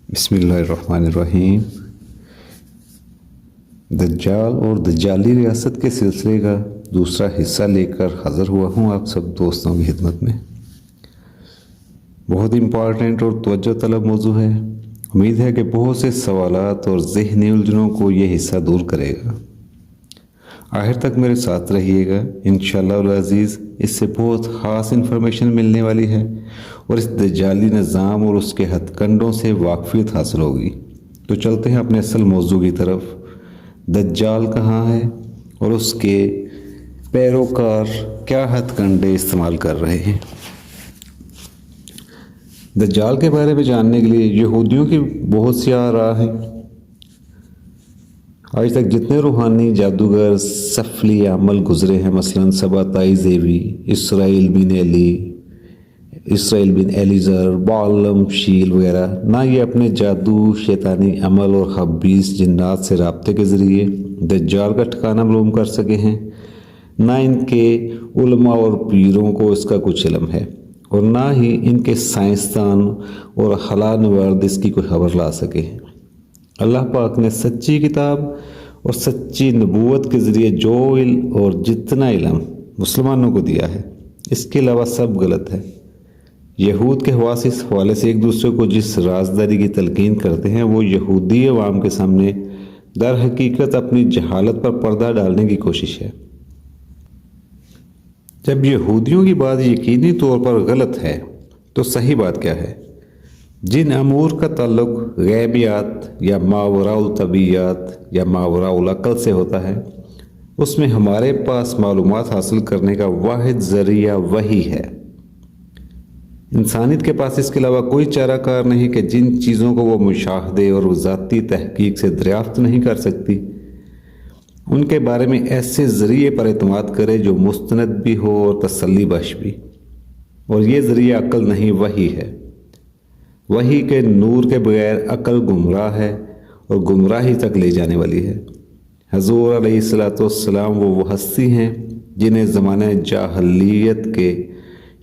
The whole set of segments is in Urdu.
بسم اللہ الرحمن الرحیم۔ دجال اور دجالی ریاست کے سلسلے کا دوسرا حصہ لے کر حاضر ہوا ہوں آپ سب دوستوں کی خدمت میں۔ بہت امپورٹنٹ اور توجہ طلب موضوع ہے۔ امید ہے کہ بہت سے سوالات اور ذہنی الجھنوں کو یہ حصہ دور کرے گا۔ آخر تک میرے ساتھ رہیے گا، انشاءاللہ العزیز اس سے بہت خاص انفارمیشن ملنے والی ہے اور اس دجالی نظام اور اس کے ہتھ کنڈوں سے واقفیت حاصل ہوگی۔ تو چلتے ہیں اپنے اصل موضوع کی طرف۔ دجال کہاں ہے اور اس کے پیروکار کیا ہتھ کنڈے استعمال کر رہے ہیں؟ دجال کے بارے میں جاننے کے لیے یہودیوں کی بہت سی آراء ہیں۔ آج تک جتنے روحانی جادوگر سفلی عمل گزرے ہیں، مثلا سباتائی زیوی، اسرائیل بن ایلیزر، بالم شیل وغیرہ، نہ یہ اپنے جادو، شیطانی عمل اور خبیث جنات سے رابطے کے ذریعے دجال کا ٹھکانہ معلوم کر سکے ہیں، نہ ان کے علماء اور پیروں کو اس کا کچھ علم ہے، اور نہ ہی ان کے سائنسدان اور خلا نورد اس کی کوئی خبر لا سکے ہیں۔ اللہ پاک نے سچی کتاب اور سچی نبوت کے ذریعے جو علم اور جتنا علم مسلمانوں کو دیا ہے، اس کے علاوہ سب غلط ہے۔ یہود کے حواس اس حوالے سے ایک دوسرے کو جس رازداری کی تلقین کرتے ہیں، وہ یہودی عوام کے سامنے در حقیقت اپنی جہالت پر پردہ ڈالنے کی کوشش ہے۔ جب یہودیوں کی بات یقینی طور پر غلط ہے تو صحیح بات کیا ہے؟ جن امور کا تعلق غیبیات یا ماوراء الطبیعیات یا ماوراء العقل سے ہوتا ہے، اس میں ہمارے پاس معلومات حاصل کرنے کا واحد ذریعہ وحی ہے۔ انسانیت کے پاس اس کے علاوہ کوئی چارہ کار نہیں کہ جن چیزوں کو وہ مشاہدے اور ذاتی تحقیق سے دریافت نہیں کر سکتی، ان کے بارے میں ایسے ذریعے پر اعتماد کرے جو مستند بھی ہو اور تسلی بخش بھی، اور یہ ذریعہ عقل نہیں، وحی ہے۔ وحی کے نور کے بغیر عقل گمراہ ہے اور گمراہی تک لے جانے والی ہے۔ حضور علیہ السلام وہ ہستی ہیں جنہیں زمانہ جاہلیت کے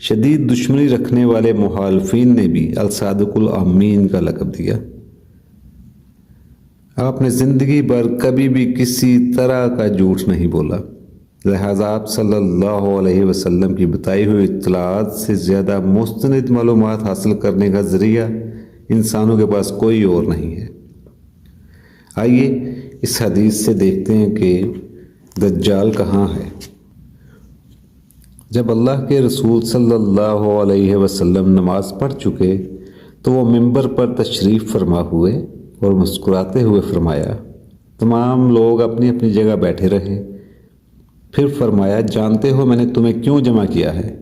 شدید دشمنی رکھنے والے مخالفین نے بھی الصادق الامین کا لقب دیا۔ آپ نے زندگی بھر کبھی بھی کسی طرح کا جھوٹ نہیں بولا، لہذا آپ صلی اللہ علیہ وسلم کی بتائی ہوئی اطلاعات سے زیادہ مستند معلومات حاصل کرنے کا ذریعہ انسانوں کے پاس کوئی اور نہیں ہے۔ آئیے اس حدیث سے دیکھتے ہیں کہ دجال کہاں ہے۔ جب اللہ کے رسول صلی اللہ علیہ وسلم نماز پڑھ چکے تو وہ ممبر پر تشریف فرما ہوئے اور مسکراتے ہوئے فرمایا، تمام لوگ اپنی اپنی جگہ بیٹھے رہے۔ پھر فرمایا، جانتے ہو میں نے تمہیں کیوں جمع کیا ہے؟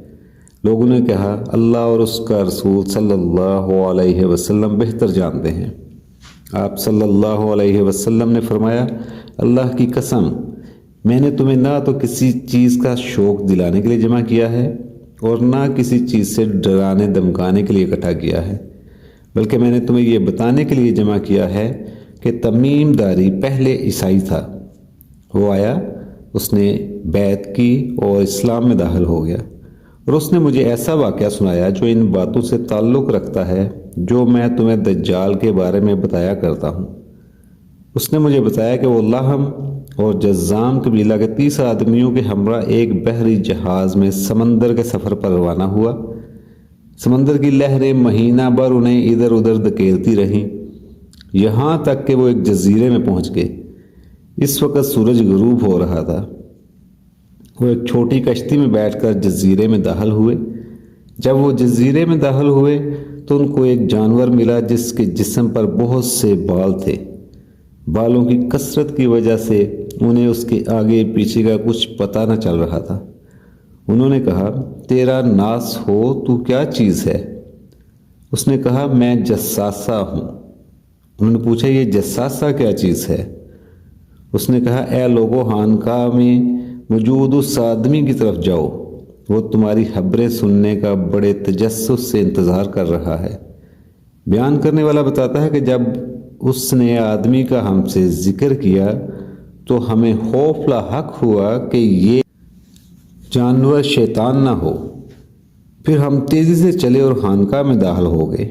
لوگوں نے کہا، اللہ اور اس کا رسول صلی اللہ علیہ وسلم بہتر جانتے ہیں۔ آپ صلی اللہ علیہ وسلم نے فرمایا، اللہ کی قسم، میں نے تمہیں نہ تو کسی چیز کا شوق دلانے کے لیے جمع کیا ہے اور نہ کسی چیز سے ڈرانے دمکانے کے لیے اکٹھا کیا ہے، بلکہ میں نے تمہیں یہ بتانے کے لیے جمع کیا ہے کہ تمیم داری پہلے عیسائی تھا، وہ آیا، اس نے بیعت کی اور اسلام میں داخل ہو گیا، اور اس نے مجھے ایسا واقعہ سنایا جو ان باتوں سے تعلق رکھتا ہے جو میں تمہیں دجال کے بارے میں بتایا کرتا ہوں۔ اس نے مجھے بتایا کہ وہ لاہم اور جزام قبیلہ کے 30 آدمیوں کے ہمراہ ایک بحری جہاز میں سمندر کے سفر پر روانہ ہوا۔ سمندر کی لہریں مہینہ بھر انہیں ادھر ادھر دھکیلتی رہیں، یہاں تک کہ وہ ایک جزیرے میں پہنچ گئے۔ اس وقت سورج غروب ہو رہا تھا۔ وہ ایک چھوٹی کشتی میں بیٹھ کر جزیرے میں داخل ہوئے۔ جب وہ جزیرے میں داخل ہوئے تو ان کو ایک جانور ملا جس کے جسم پر بہت سے بال تھے۔ بالوں کی کثرت کی وجہ سے انہیں اس کے آگے پیچھے کا کچھ پتہ نہ چل رہا تھا۔ انہوں نے کہا، تیرا ناس ہو تو کیا چیز ہے؟ اس نے کہا، میں جساسہ ہوں۔ انہوں نے پوچھا، یہ جساسہ کیا چیز ہے؟ اس نے کہا، اے لوگو، خانقاہ میں موجود اس آدمی کی طرف جاؤ، وہ تمہاری خبریں سننے کا بڑے تجسس سے انتظار کر رہا ہے۔ بیان کرنے والا بتاتا ہے کہ جب اس نے آدمی کا ہم سے ذکر کیا تو ہمیں خوف لاحق ہوا کہ یہ جانور شیطان نہ ہو۔ پھر ہم تیزی سے چلے اور خانقاہ میں داخل ہو گئے۔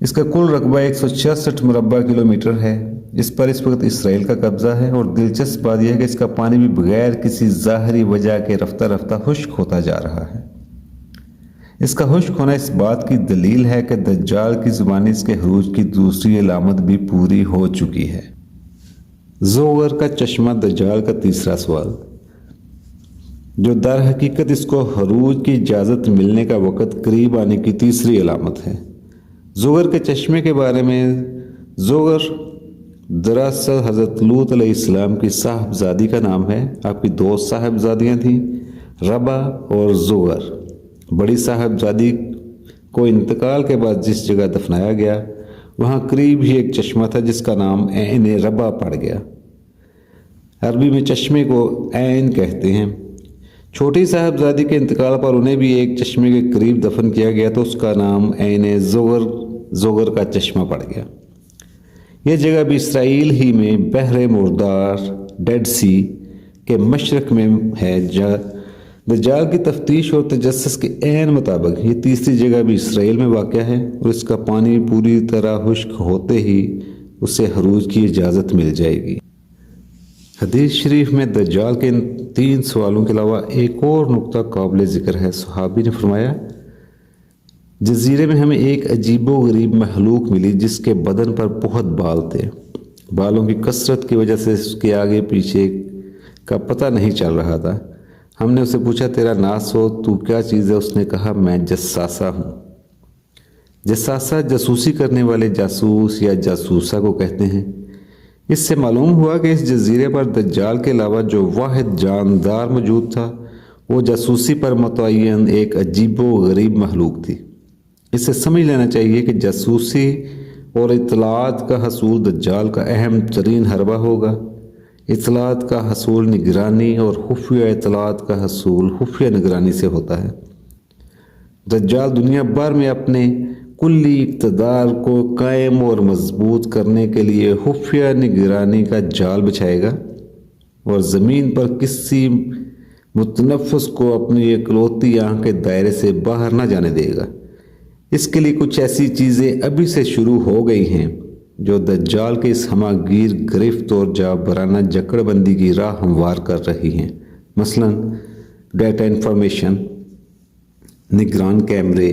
اس کا کل رقبہ 166 مربع کلومیٹر ہے۔ اس پر اس وقت اسرائیل کا قبضہ ہے، اور دلچسپ بات یہ ہے کہ اس کا پانی بھی بغیر کسی ظاہری وجہ کے رفتہ رفتہ خشک ہوتا جا رہا ہے۔ اس کا خشک ہونا اس بات کی دلیل ہے کہ دجال کی زبانی اس کے خروج کی دوسری علامت بھی پوری ہو چکی ہے۔ زوگر کا چشمہ دجال کا تیسرا سوال، جو در حقیقت اس کو خروج کی اجازت ملنے کا وقت قریب آنے کی تیسری علامت ہے۔ زوگر کے چشمے کے بارے میں، زوگر دراصل حضرت لوط علیہ السلام کی صاحبزادی کا نام ہے۔ آپ کی دو صاحبزادیاں تھیں، ربا اور زوگر۔ بڑی صاحبزادی کو انتقال کے بعد جس جگہ دفنایا گیا وہاں قریب ہی ایک چشمہ تھا جس کا نام عین ربا پڑ گیا۔ عربی میں چشمے کو عین کہتے ہیں۔ چھوٹی صاحبزادی کے انتقال پر انہیں بھی ایک چشمے کے قریب دفن کیا گیا تو اس کا نام عین زوگر کا چشمہ پڑ گیا۔ یہ جگہ بھی اسرائیل ہی میں بحر مردار ڈیڈ سی کے مشرق میں ہے۔ دجال کی تفتیش اور تجسس کے عین مطابق یہ تیسری جگہ بھی اسرائیل میں واقع ہے، اور اس کا پانی پوری طرح خشک ہوتے ہی اسے خروج کی اجازت مل جائے گی۔ حدیث شریف میں دجال کے ان 3 سوالوں کے علاوہ ایک اور نقطہ قابل ذکر ہے۔ صحابی نے فرمایا، جزیرے میں ہمیں ایک عجیب و غریب مخلوق ملی جس کے بدن پر بہت بال تھے۔ بالوں کی کثرت کی وجہ سے اس کے آگے پیچھے کا پتہ نہیں چل رہا تھا۔ ہم نے اسے پوچھا، تیرا ناس ہو، تو کیا چیز ہے؟ اس نے کہا، میں جساسہ ہوں۔ جساسہ جاسوسی کرنے والے جاسوس یا جاسوسہ کو کہتے ہیں۔ اس سے معلوم ہوا کہ اس جزیرے پر دجال کے علاوہ جو واحد جاندار موجود تھا وہ جاسوسی پر متعین ایک عجیب و غریب مخلوق تھی۔ اسے سمجھ لینا چاہیے کہ جاسوسی اور اطلاعات کا حصول دجال کا اہم ترین حربہ ہوگا۔ اطلاعات کا حصول نگرانی اور خفیہ اطلاعات کا حصول خفیہ نگرانی سے ہوتا ہے۔ دجال دنیا بھر میں اپنے کلی اقتدار کو قائم اور مضبوط کرنے کے لیے خفیہ نگرانی کا جال بچھائے گا، اور زمین پر کسی متنفس کو اپنی اکلوتی آنکھ کے دائرے سے باہر نہ جانے دے گا۔ اس کے لیے کچھ ایسی چیزیں ابھی سے شروع ہو گئی ہیں جو دجال کے اس ہماگیر گرفت اور جابرانہ جکڑ بندی کی راہ ہموار کر رہی ہیں۔ مثلا ڈیٹا انفارمیشن، نگران کیمرے،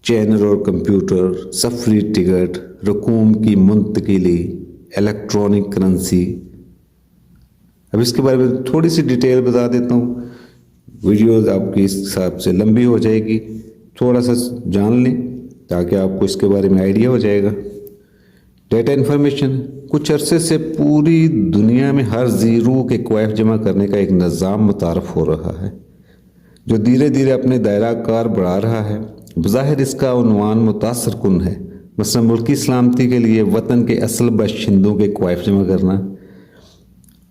چینل اور کمپیوٹر، سفری ٹکٹ، رقوم کی منتقلی، الیکٹرانک کرنسی۔ اب اس کے بارے میں تھوڑی سی ڈیٹیل بتا دیتا ہوں، ویڈیوز آپ کی اس حساب سے لمبی ہو جائے گی، تھوڑا سا جان لیں تاکہ آپ کو اس کے بارے میں آئیڈیا ہو جائے گا۔ ڈیٹا انفارمیشن کچھ عرصے سے پوری دنیا میں ہر زیرو کے کوائف جمع کرنے کا ایک نظام متعارف ہو رہا ہے جو دھیرے دھیرے اپنے دائرہ کار بڑھا رہا ہے۔ بظاہر اس کا عنوان متاثر کن ہے، مثلا ملکی سلامتی کے لیے وطن کے اصل باشندوں کے کوائف جمع کرنا۔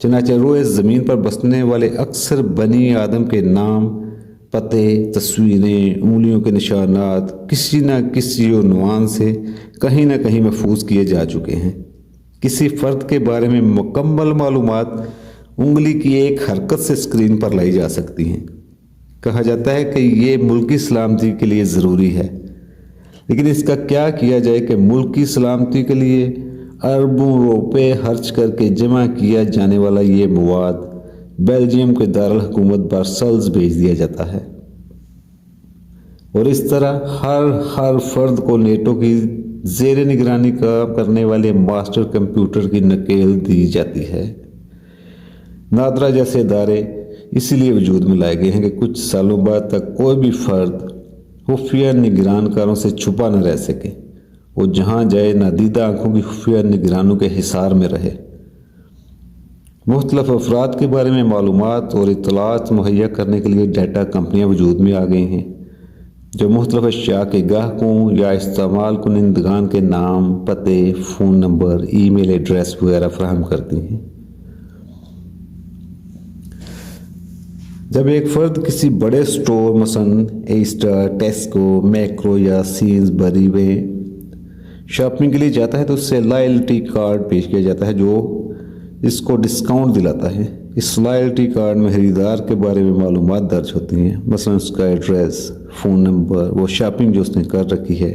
چنانچہ روئے زمین پر بسنے والے اکثر بنی آدم کے نام، پتے، تصویریں، انگلیوں کے نشانات کسی نہ کسی عنوان سے کہیں نہ کہیں محفوظ کیے جا چکے ہیں۔ کسی فرد کے بارے میں مکمل معلومات انگلی کی ایک حرکت سے اسکرین پر لائی جا سکتی ہیں۔ کہا جاتا ہے کہ یہ ملکی سلامتی کے لیے ضروری ہے، لیکن اس کا کیا کیا جائے کہ ملکی سلامتی کے لیے اربوں روپے خرچ کر کے جمع کیا جانے والا یہ مواد بیلجیم کے دارالحکومت برسلز بھیج دیا جاتا ہے، اور اس طرح ہر فرد کو نیٹو کی زیر نگرانی کام کرنے والے ماسٹر کمپیوٹر کی نکیل دی جاتی ہے۔ نادرا جیسے ادارے اسی لیے وجود میں لائے گئے ہیں کہ کچھ سالوں بعد تک کوئی بھی فرد خفیہ نگران کاروں سے چھپا نہ رہ سکے، وہ جہاں جائے نادیدہ آنکھوں کی خفیہ نگرانوں کے حصار میں رہے۔ مختلف افراد کے بارے میں معلومات اور اطلاعات مہیا کرنے کے لیے ڈیٹا کمپنیاں وجود میں آ گئی ہیں جو مختلف اشیاء کے گاہکوں یا استعمال کنندگان کے نام، پتے، فون نمبر، ای میل ایڈریس وغیرہ فراہم کرتی ہیں۔ جب ایک فرد کسی بڑے سٹور مثلا ایسٹر، ٹیسکو، میکرو یا سینز بری میں شاپنگ کے لیے جاتا ہے تو اس سے لائلٹی کارڈ پیش کیا جاتا ہے جو اس کو ڈسکاؤنٹ دلاتا ہے۔ اس لائلٹی کارڈ میں خریدار کے بارے میں معلومات درج ہوتی ہیں، مثلا اس کا ایڈریس، فون نمبر، وہ شاپنگ جو اس نے کر رکھی ہے،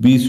20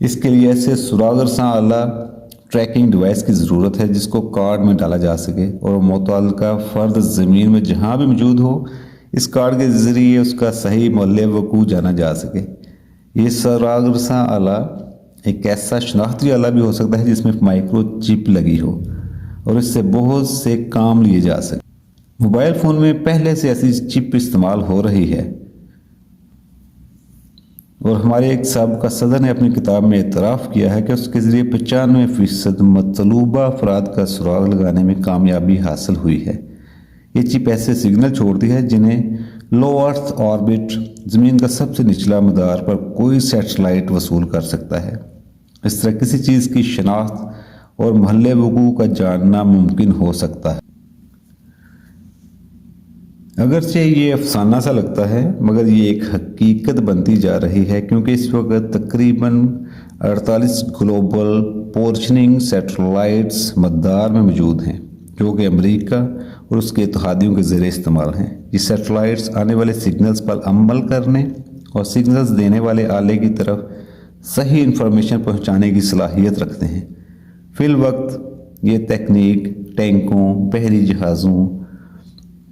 اس کے لیے ایسے سراغ رساں اعلیٰ ٹریکنگ ڈیوائس کی ضرورت ہے جس کو کارڈ میں ڈالا جا سکے اور متعلقہ فرد زمین میں جہاں بھی موجود ہو اس کارڈ کے ذریعے اس کا صحیح محل وقوع جانا جا سکے۔ یہ سراغ رساں آلہ ایک ایسا شناختی آلہ بھی ہو سکتا ہے جس میں مائکرو چپ لگی ہو اور اس سے بہت سے کام لیے جا سکے۔ موبائل فون میں پہلے سے ایسی چپ استعمال ہو رہی ہے اور ہمارے ایک سابقہ صدر نے اپنی کتاب میں اعتراف کیا ہے کہ اس کے ذریعے 95% مطلوبہ افراد کا سراغ لگانے میں کامیابی حاصل ہوئی ہے۔ یہ چپ ایسے سگنل چھوڑتی ہے جنہیں لو ارتھ آربٹ، زمین کا سب سے نچلا مدار پر کوئی سیٹلائٹ وصول کر سکتا ہے۔ اس طرح کسی چیز کی شناخت اور محل وقوع کا جاننا ممکن ہو سکتا ہے۔ اگرچہ یہ افسانہ سا لگتا ہے مگر یہ ایک حقیقت بنتی جا رہی ہے کیونکہ اس وقت تقریباً 48 گلوبل پوزیشننگ سیٹلائٹس مدار میں موجود ہیں جو کہ امریکہ اور اس کے اتحادیوں کے زیر استعمال ہیں۔ یہ سیٹلائٹس آنے والے سگنلز پر عمل کرنے اور سگنلز دینے والے آلے کی طرف صحیح انفارمیشن پہنچانے کی صلاحیت رکھتے ہیں۔ فی الوقت یہ تکنیک ٹینکوں، بحری جہازوں،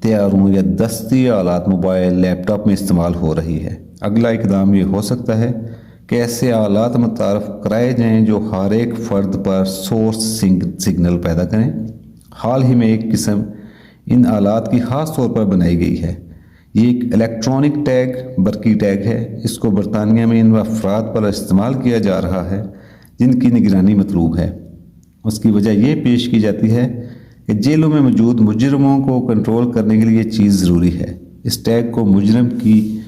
طیاروں یا دستی آلات موبائل، لیپ ٹاپ میں استعمال ہو رہی ہے۔ اگلا اقدام یہ ہو سکتا ہے کہ ایسے آلات متعارف کرائے جائیں جو ہر ایک فرد پر سورس سگنل پیدا کریں۔ حال ہی میں ایک قسم ان آلات کی خاص طور پر بنائی گئی ہے۔ یہ ایک الیکٹرانک ٹیگ، برقی ٹیگ ہے۔ اس کو برطانیہ میں ان افراد پر استعمال کیا جا رہا ہے جن کی نگرانی مطلوب ہے۔ اس کی وجہ یہ پیش کی جاتی ہے کہ جیلوں میں موجود مجرموں کو کنٹرول کرنے کے لیے یہ چیز ضروری ہے۔ اس ٹیگ کو مجرم کی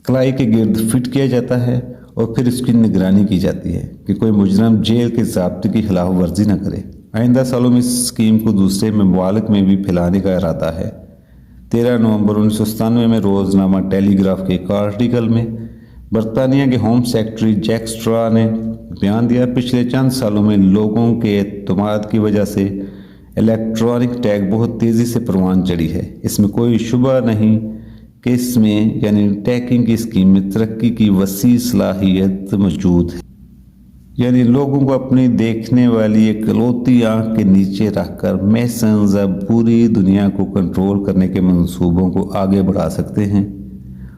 کلائی کے گرد فٹ کیا جاتا ہے اور پھر اس کی نگرانی کی جاتی ہے کہ کوئی مجرم جیل کے ضابطے کی خلاف ورزی نہ کرے۔ آئندہ سالوں میں اس اسکیم کو دوسرے ممالک میں بھی پھیلانے کا ارادہ ہے۔ 13 نومبر 1997 میں روزنامہ ٹیلی گراف کے ایک آرٹیکل میں برطانیہ کے ہوم سیکرٹری جیک سٹرا نے بیان دیا، پچھلے چند سالوں میں لوگوں کے اعتماد کی وجہ سے الیکٹرانک ٹیگ بہت تیزی سے پروان چڑھی ہے۔ اس میں کوئی شبہ نہیں کہ اس میں یعنی ٹیگنگ کی اسکیم میں ترقی کی وسیع صلاحیت موجود ہے، یعنی لوگوں کو اپنی دیکھنے والی ایک اکلوتی آنکھ کے نیچے رکھ کر محض پوری دنیا کو کنٹرول کرنے کے منصوبوں کو آگے بڑھا سکتے ہیں،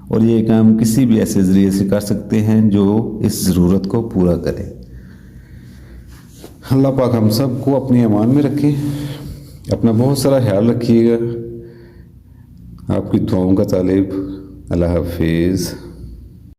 اور یہ کام کسی بھی ایسے ذریعے سے کر سکتے ہیں جو اس ضرورت کو پورا کرے۔ اللہ پاک ہم سب کو اپنی امان میں رکھے، اپنا بہت سارا خیال رکھیے گا۔ آپ کی دعاؤں کا طالب۔ اللہ حافظ۔